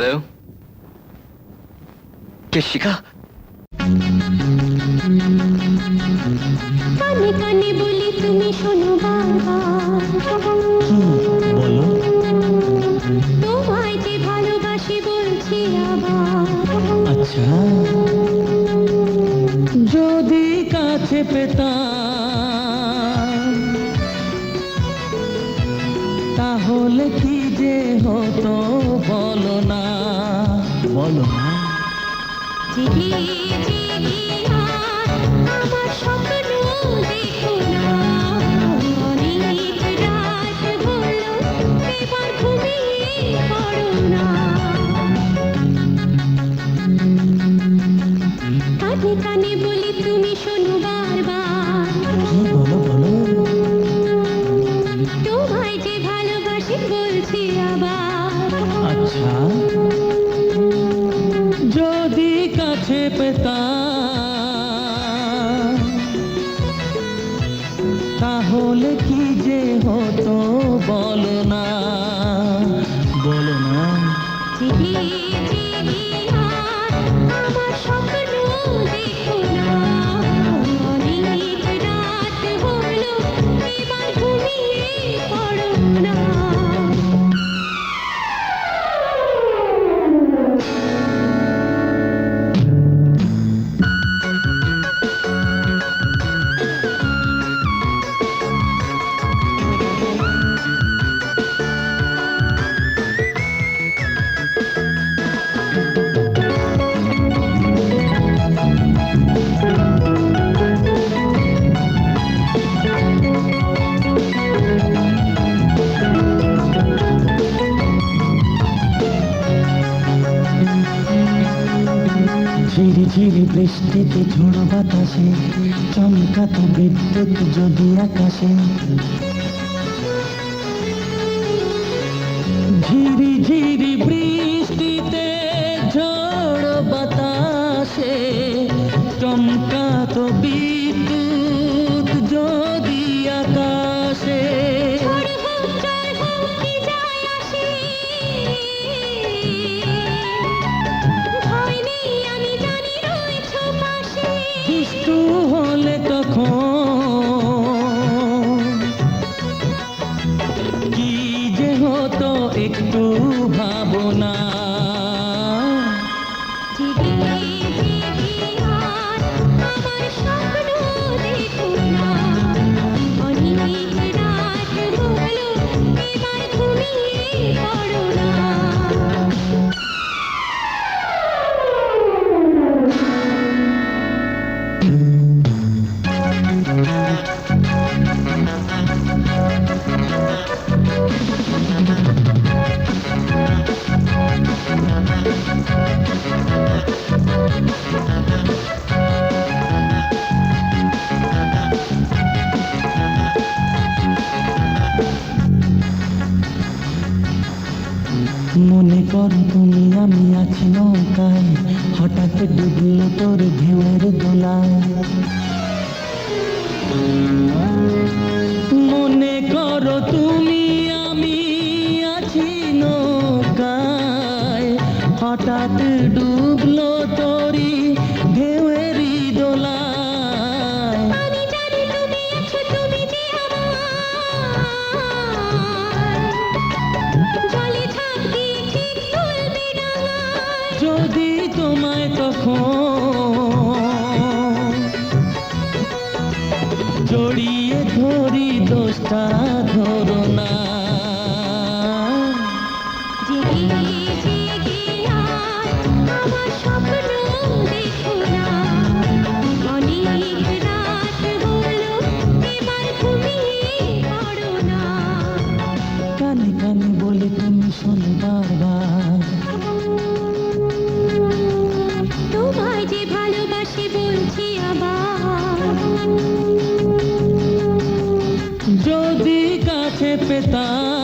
Hello, কে শিখা? কানে কানে বলি তুমি শোনো বারবার, বলো। তোমায় যে ভালোবাসি বলছি আবার। আচ্ছা, যদি কাছে পেতাম তাহলে কি যে হতো বলো না, বলো না। জেগে জেগে আর আমার স্বপ্ন দেখো না, অনেক রাত হলো এবার ঘুমিয়ে পড়ো না। কানে কানে বলি তুমি শোনো বারবার, কি বলো বলো। তোমায় যে ভালোবাসি বলছি আবার। আচ্ছা, যদি কাছে পেতাম তাহলে কি যে হতো বলো না, বলো না। জেগে জেগে আর আমার স্বপ্ন দেখো না, অনেক রাত হলো এবার ঘুমিয়ে পড়ো না। ঝিরি ঝিরি বৃষ্টিতে ঝোড়ো বাতাসে চমকাতো বিদ্যুৎ যদি আকাশে, ঝিরি ঝিরি বৃষ্টিতে ঝোড়ো বাতাসে চমকাতো বিদ্যুৎ যদি আকাশে। ঝড় হোক ঝড় হোক কি যায় আসে, ভয় নেই আমি জানি রয়েছো পাশে। দুষ্টু হলে তখন কি যে হতো একটু ভাবনা। জেগে জেগে আর আমার স্বপ্ন দেখো না, অনেক রাত হলো এবার ঘুমিয়ে পড়ো না। মনে করো তুমি আমি আছি নৌকায়, হঠাৎ ডুবলো তোর ঢেউয়ের দোলায়। মনে করো তুমি আমি আছি নৌকায়, হঠাৎ ডুবলো তোরি ঢেউয়েরই দোলায়। আমি জানি তুমি আছো, তুমি যে আমার, জলে ঝাঁপ দিয়ে ঠিক তুলবে ডাঙায়। যদি তোমায় তখন জড়িয়ে ধরি দোষটা ধরো না। জেগে জেগে আর আমার স্বপ্ন দেখো না, অনেক রাত হলো এবার ঘুমিয়ে পড়ো না। কানে কানে বলে তুমি শোনো বারবার, তোমায় যে ভালোবাসি বলছি আবার। যদি কাছে পেতাম